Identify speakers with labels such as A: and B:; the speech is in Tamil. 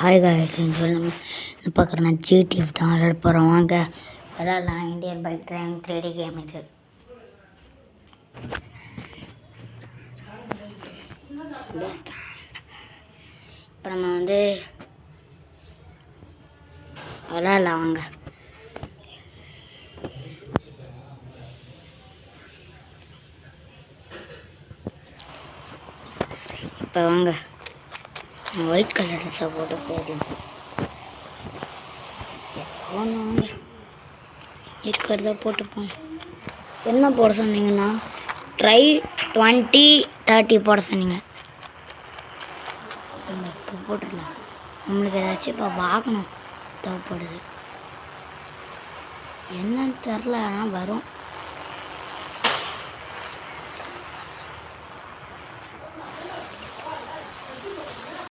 A: ஹாய் காய்ஸ்ன்னு சொல்லி நம்ம பார்க்குறேன்னா ஜிடிஎஃப் தான் விளையாட போகிறோம். வாங்க விளையாடலாம். Indian bike driving 3D game இது. இப்போ நம்ம விளையாடலாம். வாங்க இப்போ வாங்க ஒயிட் கலர் ட்ரெஸ்ஸை போட்டு போயிடலாம். வாங்க ஒயிட் கலர் தான் போட்டுப்போம். என்ன போட சொன்னீங்கன்னா ட்ரை 2030 போட சொன்னீங்க. இப்போ போட்டுடலாம். நம்மளுக்கு ஏதாச்சும் இப்போ வாகனம் தேவைப்படுது. என்னன்னு தெரில, ஆனால் வரும்.